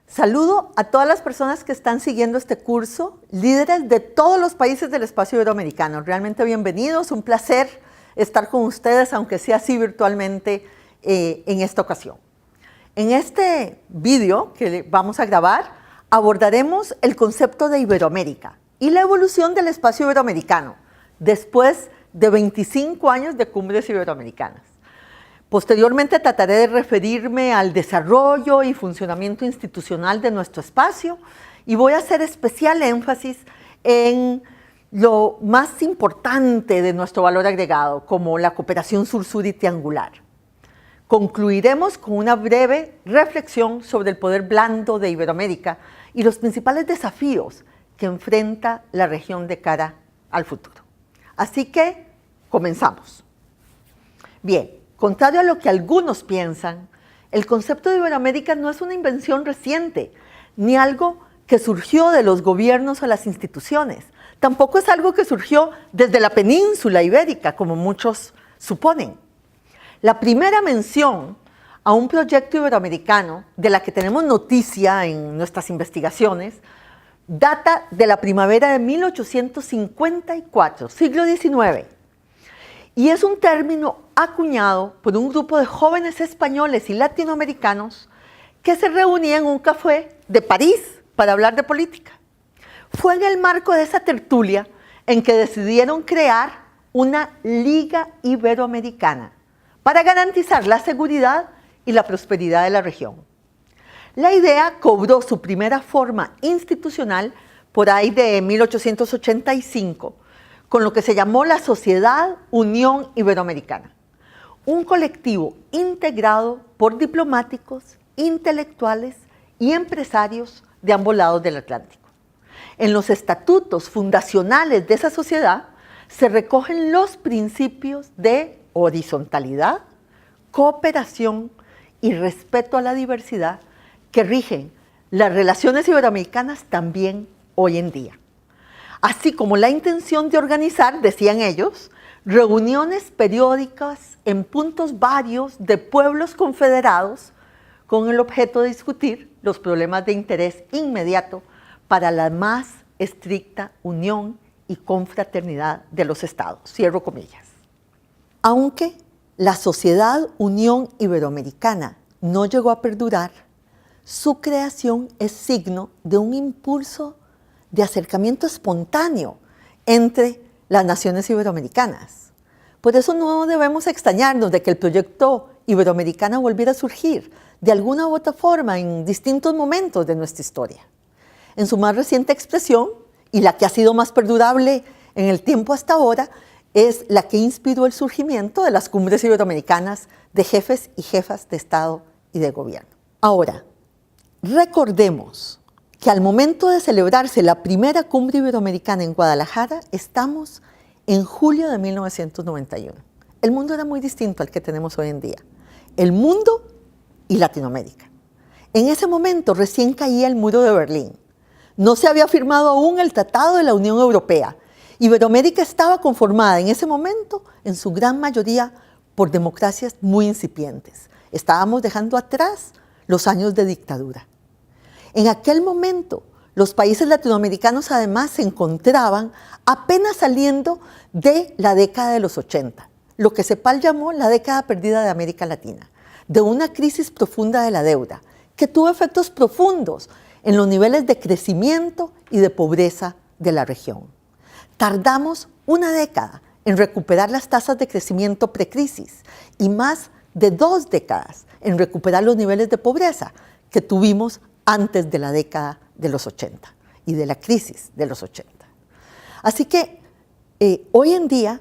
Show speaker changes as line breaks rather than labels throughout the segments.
Saludo a todas las personas que están siguiendo este curso, líderes de todos los países del espacio iberoamericano. Realmente bienvenidos, un placer estar con ustedes, aunque sea así virtualmente en esta ocasión. En este vídeo que vamos a grabar, abordaremos el concepto de Iberoamérica y la evolución del espacio iberoamericano después de 25 años de cumbres iberoamericanas. Posteriormente trataré de referirme al desarrollo y funcionamiento institucional de nuestro espacio y voy a hacer especial énfasis en lo más importante de nuestro valor agregado, como la cooperación sur-sur y triangular. Concluiremos con una breve reflexión sobre el poder blando de Iberoamérica y los principales desafíos que enfrenta la región de cara al futuro. Así que, comenzamos. Bien. Contrario a lo que algunos piensan, el concepto de Iberoamérica no es una invención reciente, ni algo que surgió de los gobiernos o las instituciones. Tampoco es algo que surgió desde la península ibérica, como muchos suponen. La primera mención a un proyecto iberoamericano, de la que tenemos noticia en nuestras investigaciones, data de la primavera de 1854, siglo XIX. Y es un término acuñado por un grupo de jóvenes españoles y latinoamericanos que se reunían en un café de París para hablar de política. Fue en el marco de esa tertulia en que decidieron crear una Liga Iberoamericana para garantizar la seguridad y la prosperidad de la región. La idea cobró su primera forma institucional por ahí de 1885, con lo que se llamó la Sociedad Unión Iberoamericana, un colectivo integrado por diplomáticos, intelectuales y empresarios de ambos lados del Atlántico. En los estatutos fundacionales de esa sociedad se recogen los principios de horizontalidad, cooperación y respeto a la diversidad que rigen las relaciones iberoamericanas también hoy en día. Así como la intención de organizar, decían ellos, reuniones periódicas en puntos varios de pueblos confederados con el objeto de discutir los problemas de interés inmediato para la más estricta unión y confraternidad de los estados. Cierro comillas. Aunque la Sociedad Unión Iberoamericana no llegó a perdurar, su creación es signo de un impulso de acercamiento espontáneo entre las naciones iberoamericanas. Por eso no debemos extrañarnos de que el proyecto iberoamericano volviera a surgir de alguna u otra forma en distintos momentos de nuestra historia. En su más reciente expresión, y la que ha sido más perdurable en el tiempo hasta ahora, es la que inspiró el surgimiento de las cumbres iberoamericanas de jefes y jefas de Estado y de gobierno. Ahora, recordemos que al momento de celebrarse la primera cumbre iberoamericana en Guadalajara, estamos en julio de 1991. El mundo era muy distinto al que tenemos hoy en día. El mundo y Latinoamérica. En ese momento recién caía el muro de Berlín. No se había firmado aún el Tratado de la Unión Europea. Iberoamérica estaba conformada en ese momento, en su gran mayoría, por democracias muy incipientes. Estábamos dejando atrás los años de dictadura. En aquel momento, los países latinoamericanos además se encontraban apenas saliendo de la década de los 80, lo que CEPAL llamó la década perdida de América Latina, de una crisis profunda de la deuda, que tuvo efectos profundos en los niveles de crecimiento y de pobreza de la región. Tardamos una década en recuperar las tasas de crecimiento precrisis y más de 2 décadas en recuperar los niveles de pobreza que tuvimos antes de la década de los 80 y de la crisis de los 80. Así que hoy en día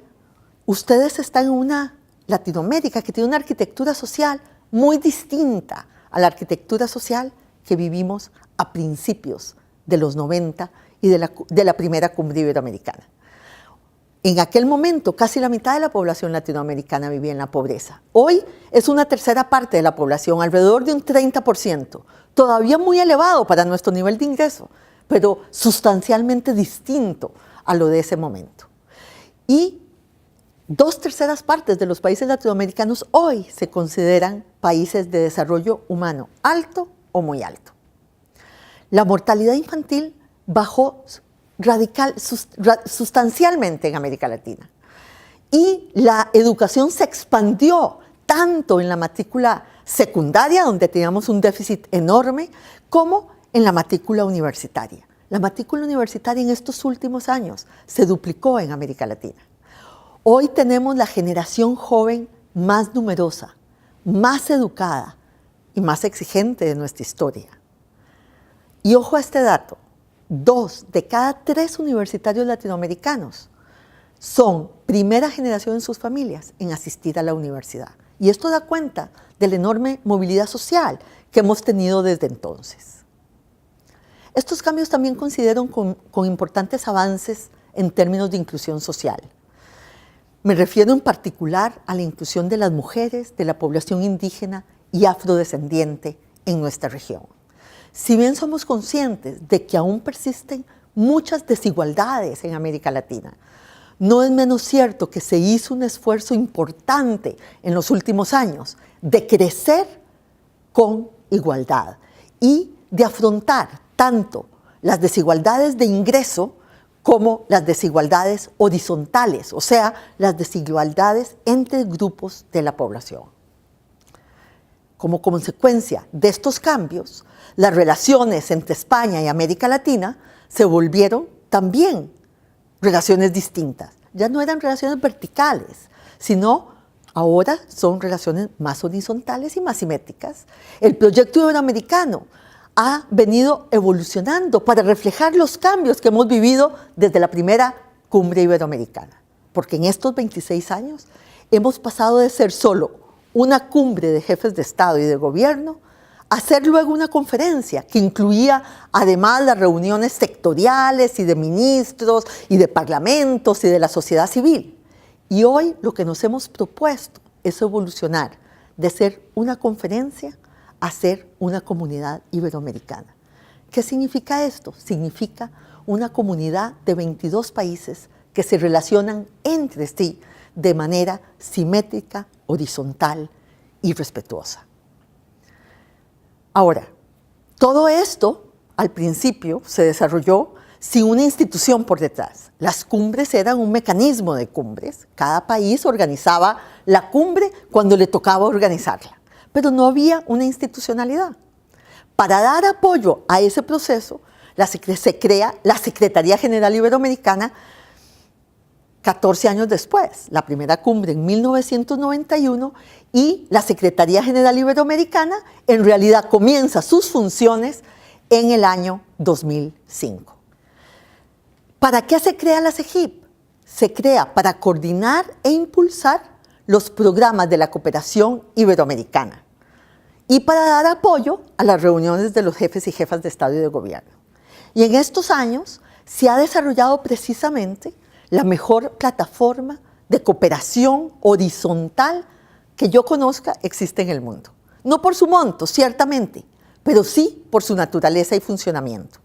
ustedes están en una Latinoamérica que tiene una arquitectura social muy distinta a la arquitectura social que vivimos a principios de los 90 y de la primera cumbre iberoamericana. En aquel momento, casi la mitad de la población latinoamericana vivía en la pobreza. Hoy es una tercera parte de la población, alrededor de un 30%, todavía muy elevado para nuestro nivel de ingreso, pero sustancialmente distinto a lo de ese momento. Y 2/3 partes de los países latinoamericanos hoy se consideran países de desarrollo humano alto o muy alto. La mortalidad infantil bajó sustancialmente en América Latina. Y la educación se expandió tanto en la matrícula secundaria, donde teníamos un déficit enorme, como en la matrícula universitaria. La matrícula universitaria en estos últimos años se duplicó en América Latina. Hoy tenemos la generación joven más numerosa, más educada y más exigente de nuestra historia. Y ojo a este dato, 2 de cada 3 universitarios latinoamericanos son primera generación en sus familias en asistir a la universidad. Y esto da cuenta de la enorme movilidad social que hemos tenido desde entonces. Estos cambios también coincidieron con importantes avances en términos de inclusión social. Me refiero en particular a la inclusión de las mujeres, de la población indígena y afrodescendiente en nuestra región. Si bien somos conscientes de que aún persisten muchas desigualdades en América Latina, no es menos cierto que se hizo un esfuerzo importante en los últimos años de crecer con igualdad y de afrontar tanto las desigualdades de ingreso como las desigualdades horizontales, o sea, las desigualdades entre grupos de la población. Como consecuencia de estos cambios, las relaciones entre España y América Latina se volvieron también relaciones distintas. Ya no eran relaciones verticales, sino ahora son relaciones más horizontales y más simétricas. El proyecto iberoamericano ha venido evolucionando para reflejar los cambios que hemos vivido desde la primera cumbre iberoamericana. Porque en estos 26 años hemos pasado de ser solo una cumbre de jefes de Estado y de gobierno a ser luego una conferencia que incluía además las reuniones sectoriales y de ministros y de parlamentos y de la sociedad civil. Y hoy lo que nos hemos propuesto es evolucionar de ser una conferencia a ser una comunidad iberoamericana. ¿Qué significa esto? Significa una comunidad de 22 países que se relacionan entre sí de manera simétrica, horizontal y respetuosa. Ahora, todo esto al principio se desarrolló sin una institución por detrás. Las cumbres eran un mecanismo de cumbres. Cada país organizaba la cumbre cuando le tocaba organizarla, pero no había una institucionalidad. Para dar apoyo a ese proceso, se crea la Secretaría General Iberoamericana 14 años después, la primera cumbre en 1991, y la Secretaría General Iberoamericana en realidad comienza sus funciones en el año 2005. ¿Para qué se crea la CEGIP? Se crea para coordinar e impulsar los programas de la cooperación iberoamericana y para dar apoyo a las reuniones de los jefes y jefas de Estado y de Gobierno. Y en estos años se ha desarrollado precisamente la mejor plataforma de cooperación horizontal que yo conozca existe en el mundo. No por su monto, ciertamente, pero sí por su naturaleza y funcionamiento.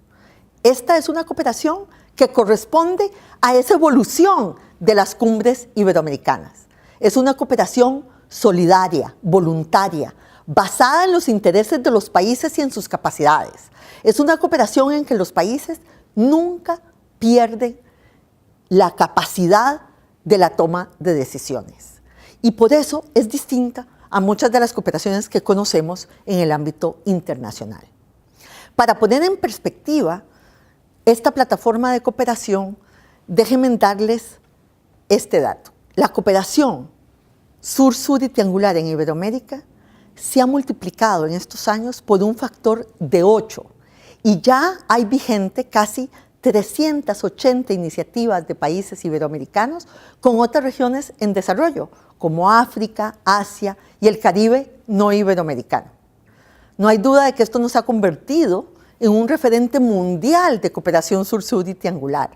Esta es una cooperación que corresponde a esa evolución de las cumbres iberoamericanas. Es una cooperación solidaria, voluntaria, basada en los intereses de los países y en sus capacidades. Es una cooperación en que los países nunca pierden la capacidad de la toma de decisiones. Y por eso es distinta a muchas de las cooperaciones que conocemos en el ámbito internacional. Para poner en perspectiva esta plataforma de cooperación, déjenme darles este dato. La cooperación sur-sur y triangular en Iberoamérica se ha multiplicado en estos años por un factor de 8 y ya hay vigente casi 380 iniciativas de países iberoamericanos con otras regiones en desarrollo, como África, Asia y el Caribe no iberoamericano. No hay duda de que esto nos ha convertido en un referente mundial de cooperación sur-sur y triangular,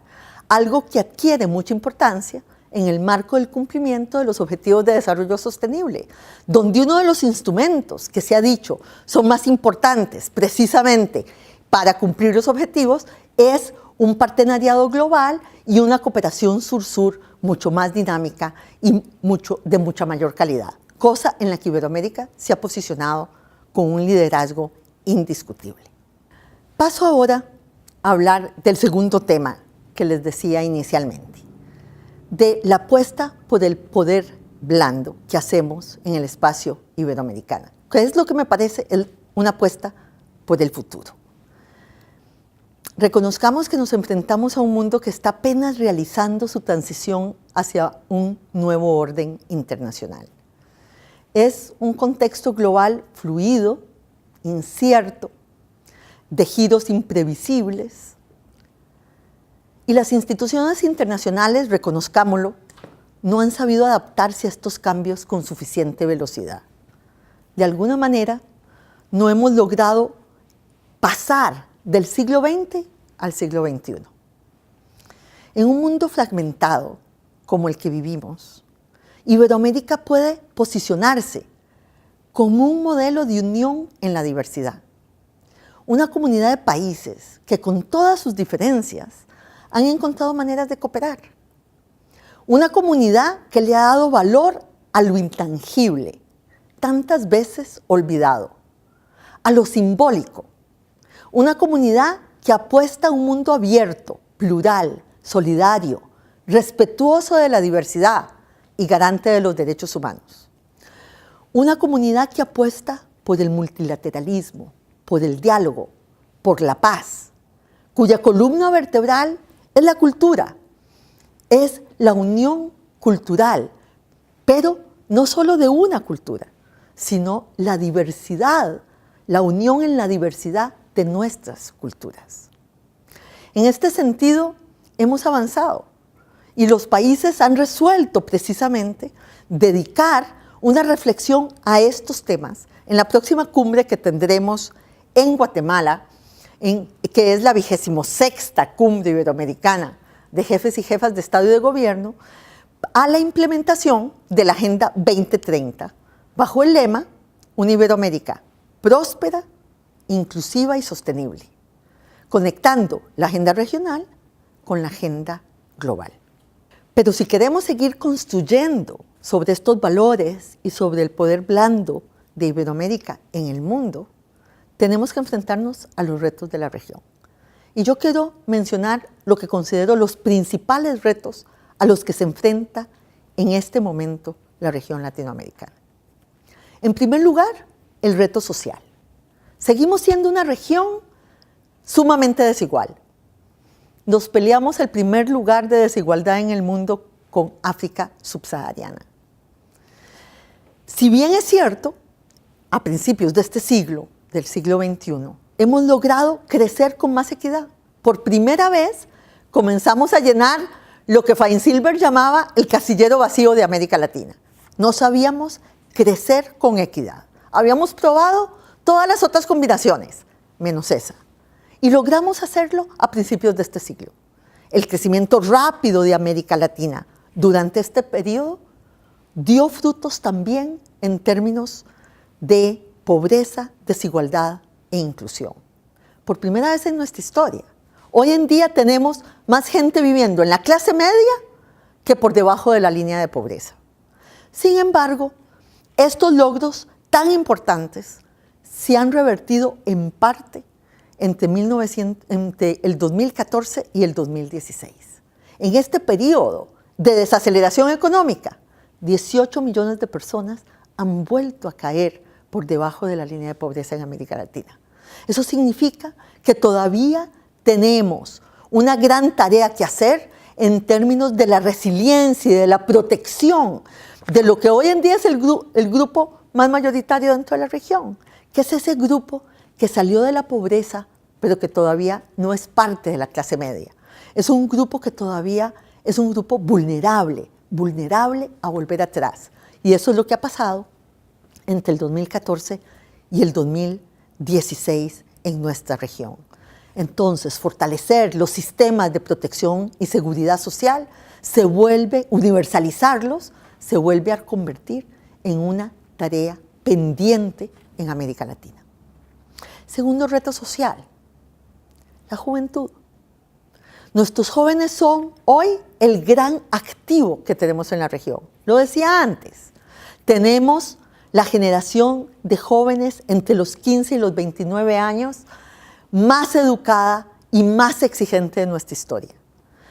algo que adquiere mucha importancia en el marco del cumplimiento de los Objetivos de Desarrollo Sostenible, donde uno de los instrumentos que se ha dicho son más importantes precisamente para cumplir los objetivos es un partenariado global y una cooperación sur-sur mucho más dinámica y de mucha mayor calidad, cosa en la que Iberoamérica se ha posicionado con un liderazgo indiscutible. Paso ahora a hablar del segundo tema que les decía inicialmente, de la apuesta por el poder blando que hacemos en el espacio iberoamericano, que es lo que me parece una apuesta por el futuro. Reconozcamos que nos enfrentamos a un mundo que está apenas realizando su transición hacia un nuevo orden internacional. Es un contexto global fluido, incierto, de giros imprevisibles. Y las instituciones internacionales, reconozcámoslo, no han sabido adaptarse a estos cambios con suficiente velocidad. De alguna manera, no hemos logrado pasar del siglo XX al siglo XXI. En un mundo fragmentado como el que vivimos, Iberoamérica puede posicionarse como un modelo de unión en la diversidad. Una comunidad de países que con todas sus diferencias han encontrado maneras de cooperar. Una comunidad que le ha dado valor a lo intangible, tantas veces olvidado, a lo simbólico. Una comunidad que apuesta a un mundo abierto, plural, solidario, respetuoso de la diversidad y garante de los derechos humanos. Una comunidad que apuesta por el multilateralismo, por el diálogo, por la paz, cuya columna vertebral es la cultura, es la unión cultural, pero no solo de una cultura, sino la diversidad, la unión en la diversidad de nuestras culturas. En este sentido, hemos avanzado y los países han resuelto precisamente dedicar una reflexión a estos temas en la próxima cumbre que tendremos en Guatemala, que es la 26ª Cumbre Iberoamericana de Jefes y Jefas de Estado y de Gobierno, a la implementación de la Agenda 2030, bajo el lema Una Iberoamérica próspera, inclusiva y sostenible, conectando la agenda regional con la agenda global. Pero si queremos seguir construyendo sobre estos valores y sobre el poder blando de Iberoamérica en el mundo, tenemos que enfrentarnos a los retos de la región. Y yo quiero mencionar lo que considero los principales retos a los que se enfrenta en este momento la región latinoamericana. En primer lugar, el reto social. Seguimos siendo una región sumamente desigual. Nos peleamos el primer lugar de desigualdad en el mundo con África subsahariana. Si bien es cierto, a principios de este siglo, del siglo XXI, hemos logrado crecer con más equidad. Por primera vez comenzamos a llenar lo que Feinsilber llamaba el casillero vacío de América Latina. No sabíamos crecer con equidad. Habíamos probado todas las otras combinaciones, menos esa. Y logramos hacerlo a principios de este siglo. El crecimiento rápido de América Latina durante este periodo dio frutos también en términos de pobreza, desigualdad e inclusión. Por primera vez en nuestra historia, hoy en día tenemos más gente viviendo en la clase media que por debajo de la línea de pobreza. Sin embargo, estos logros tan importantes se han revertido en parte entre el 2014 y el 2016. En este periodo de desaceleración económica, 18 millones de personas han vuelto a caer por debajo de la línea de pobreza en América Latina. Eso significa que todavía tenemos una gran tarea que hacer en términos de la resiliencia y de la protección de lo que hoy en día es el grupo más mayoritario dentro de la región, que es ese grupo que salió de la pobreza, pero que todavía no es parte de la clase media. Es un grupo que todavía es un grupo vulnerable a volver atrás. Y eso es lo que ha pasado entre el 2014 y el 2016 en nuestra región. Entonces, fortalecer los sistemas de protección y seguridad social universalizarlos, se vuelve a convertir en una tarea pendiente en América Latina. Segundo reto social, la juventud. Nuestros jóvenes son hoy el gran activo que tenemos en la región. Lo decía antes, tenemos la generación de jóvenes entre los 15 y los 29 años más educada y más exigente de nuestra historia.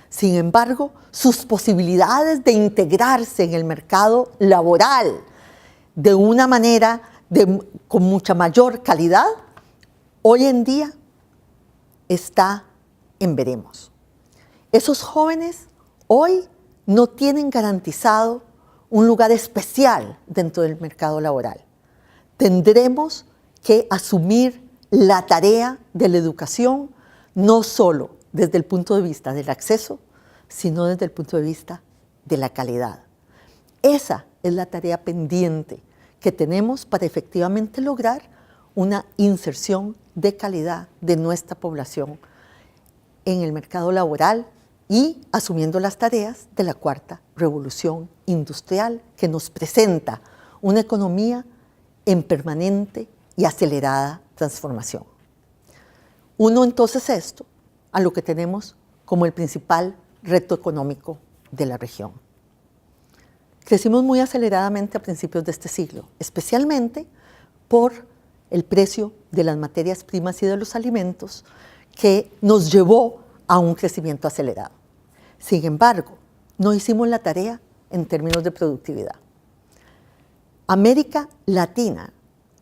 Sin embargo, sus posibilidades de integrarse en el mercado laboral de una manera con mucha mayor calidad, hoy en día está en veremos. Esos jóvenes hoy no tienen garantizado un lugar especial dentro del mercado laboral. Tendremos que asumir la tarea de la educación, no solo desde el punto de vista del acceso, sino desde el punto de vista de la calidad. Esa es la tarea pendiente que tenemos para efectivamente lograr una inserción de calidad de nuestra población en el mercado laboral y asumiendo las tareas de la cuarta revolución industrial que nos presenta una economía en permanente y acelerada transformación. Uno entonces esto a lo que tenemos como el principal reto económico de la región. Crecimos muy aceleradamente a principios de este siglo, especialmente por el precio de las materias primas y de los alimentos que nos llevó a un crecimiento acelerado. Sin embargo, no hicimos la tarea en términos de productividad. América Latina,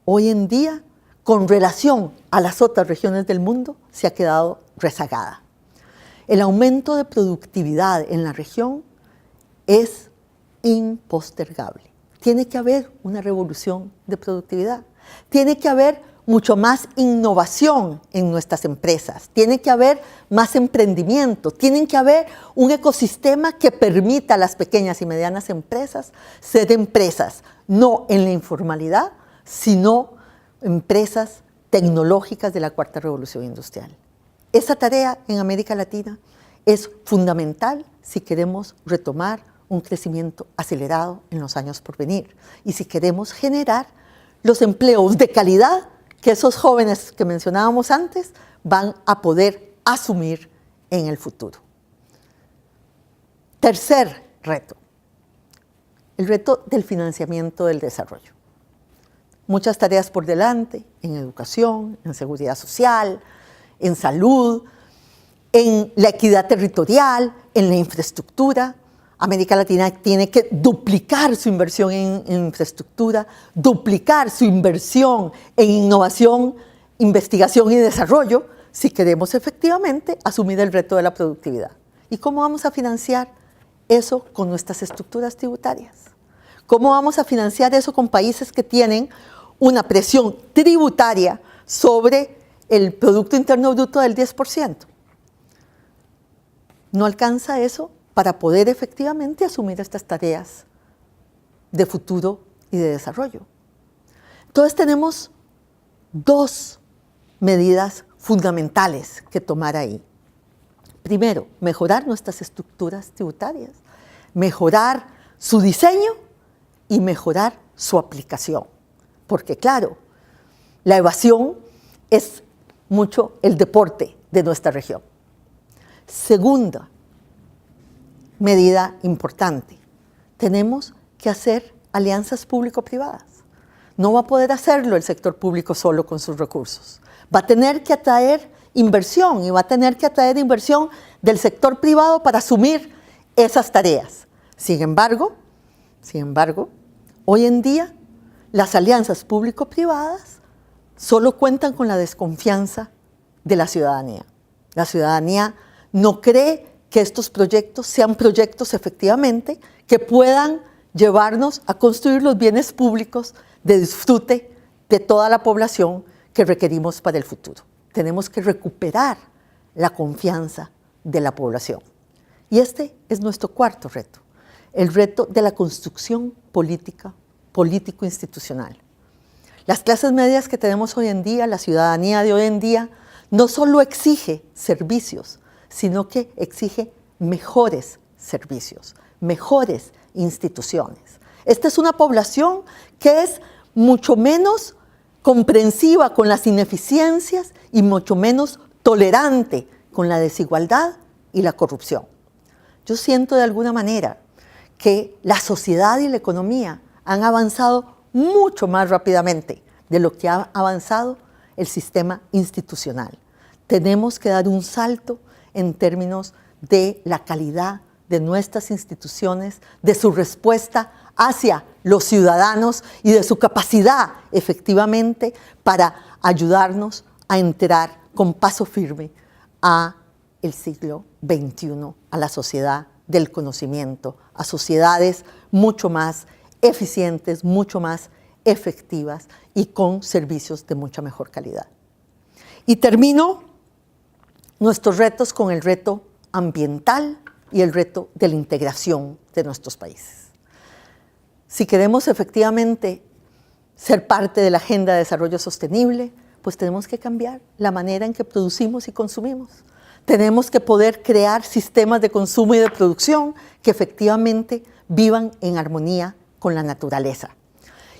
hoy en día, con relación a las otras regiones del mundo, se ha quedado rezagada. El aumento de productividad en la región es impostergable. Tiene que haber una revolución de productividad. Tiene que haber mucho más innovación en nuestras empresas. Tiene que haber más emprendimiento. Tiene que haber un ecosistema que permita a las pequeñas y medianas empresas ser empresas, no en la informalidad, sino empresas tecnológicas de la cuarta revolución industrial. Esa tarea en América Latina es fundamental si queremos retomar un crecimiento acelerado en los años por venir y si queremos generar los empleos de calidad que esos jóvenes que mencionábamos antes van a poder asumir en el futuro. Tercer reto, el reto del financiamiento del desarrollo. Muchas tareas por delante en educación, en seguridad social, en salud, en la equidad territorial, en la infraestructura. América Latina tiene que duplicar su inversión en infraestructura, duplicar su inversión en innovación, investigación y desarrollo si queremos efectivamente asumir el reto de la productividad. ¿Y cómo vamos a financiar eso con nuestras estructuras tributarias? ¿Cómo vamos a financiar eso con países que tienen una presión tributaria sobre el Producto Interno Bruto del 10%? No alcanza eso para poder efectivamente asumir estas tareas de futuro y de desarrollo. Entonces tenemos dos medidas fundamentales que tomar ahí. Primero, mejorar nuestras estructuras tributarias, mejorar su diseño y mejorar su aplicación. Porque claro, la evasión es mucho el deporte de nuestra región. Segunda medida importante, tenemos que hacer alianzas público-privadas. No va a poder hacerlo el sector público solo con sus recursos. Va a tener que atraer inversión y va a tener que atraer inversión del sector privado para asumir esas tareas. Sin embargo, hoy en día las alianzas público-privadas solo cuentan con la desconfianza de la ciudadanía. La ciudadanía no cree que estos proyectos sean proyectos efectivamente que puedan llevarnos a construir los bienes públicos de disfrute de toda la población que requerimos para el futuro. Tenemos que recuperar la confianza de la población. Y este es nuestro cuarto reto, el reto de la construcción político-institucional. Las clases medias que tenemos hoy en día, la ciudadanía de hoy en día, no solo exige servicios, sino que exige mejores servicios, mejores instituciones. Esta es una población que es mucho menos comprensiva con las ineficiencias y mucho menos tolerante con la desigualdad y la corrupción. Yo siento de alguna manera que la sociedad y la economía han avanzado mucho más rápidamente de lo que ha avanzado el sistema institucional. tenemos que dar un salto en términos de la calidad de nuestras instituciones, de su respuesta hacia los ciudadanos y de su capacidad efectivamente para ayudarnos a entrar con paso firme a el siglo XXI, a la sociedad del conocimiento, a sociedades mucho más eficientes, mucho más efectivas y con servicios de mucha mejor calidad. Y termino nuestros retos con el reto ambiental y el reto de la integración de nuestros países. Si queremos efectivamente ser parte de la Agenda de Desarrollo Sostenible, pues tenemos que cambiar la manera en que producimos y consumimos. Tenemos que poder crear sistemas de consumo y de producción que efectivamente vivan en armonía con la naturaleza.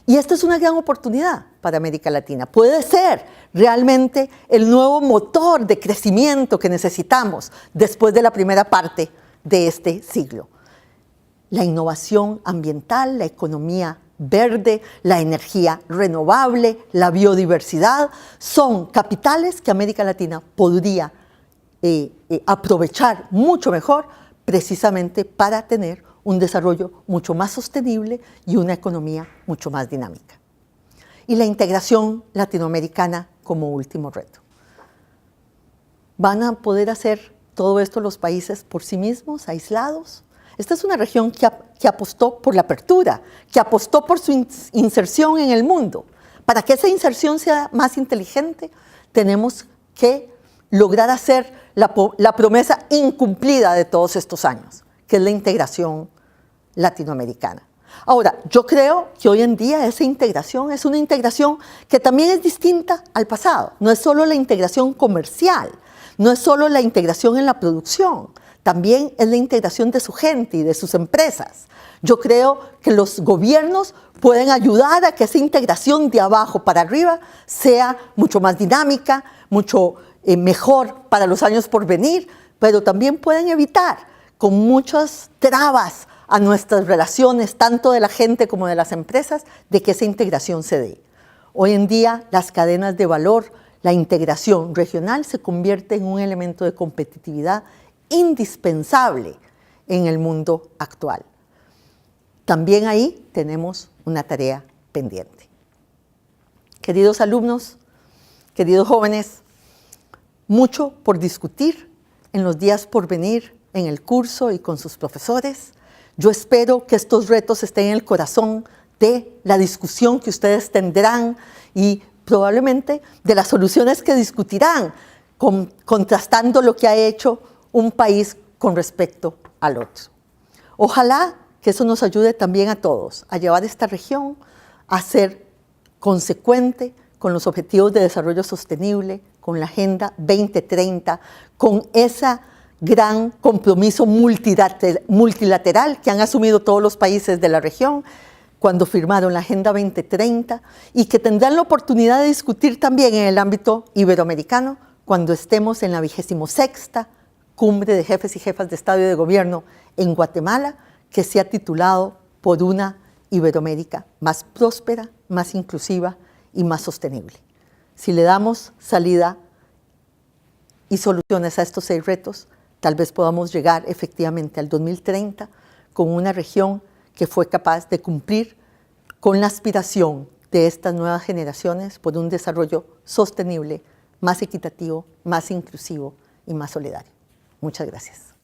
Y esto es una gran oportunidad para América Latina. Puede ser realmente el nuevo motor de crecimiento que necesitamos después de la primera parte de este siglo. La innovación ambiental, la economía verde, la energía renovable, la biodiversidad, son capitales que América Latina podría aprovechar mucho mejor precisamente para tener un desarrollo mucho más sostenible y una economía mucho más dinámica. Y la integración latinoamericana como último reto. ¿Van a poder hacer todo esto los países por sí mismos, aislados? Esta es una región que apostó por la apertura, que apostó por su inserción en el mundo. Para que esa inserción sea más inteligente, tenemos que lograr hacer la promesa incumplida de todos estos años, que es la integración latinoamericana. Ahora, yo creo que hoy en día esa integración es una integración que también es distinta al pasado. No es solo la integración comercial, no es solo la integración en la producción, también es la integración de su gente y de sus empresas. Yo creo que los gobiernos pueden ayudar a que esa integración de abajo para arriba sea mucho más dinámica, mucho mejor para los años por venir, pero también pueden evitar con muchas trabas a nuestras relaciones, tanto de la gente como de las empresas, de que esa integración se dé. Hoy en día, las cadenas de valor, la integración regional se convierte en un elemento de competitividad indispensable en el mundo actual. También ahí tenemos una tarea pendiente. Queridos alumnos, queridos jóvenes, mucho por discutir en los días por venir en el curso y con sus profesores. Yo espero que estos retos estén en el corazón de la discusión que ustedes tendrán y probablemente de las soluciones que discutirán, contrastando lo que ha hecho un país con respecto al otro. Ojalá que eso nos ayude también a todos a llevar esta región a ser consecuente con los objetivos de desarrollo sostenible, con la Agenda 2030, con ese gran compromiso multilateral que han asumido todos los países de la región cuando firmaron la Agenda 2030 y que tendrán la oportunidad de discutir también en el ámbito iberoamericano cuando estemos en la 26ª Cumbre de Jefes y Jefas de Estado y de Gobierno en Guatemala, que se ha titulado Por una Iberoamérica más próspera, más inclusiva y más sostenible. Si le damos salida y soluciones a estos 6 retos, tal vez podamos llegar efectivamente al 2030 con una región que fue capaz de cumplir con la aspiración de estas nuevas generaciones por un desarrollo sostenible, más equitativo, más inclusivo y más solidario. Muchas gracias.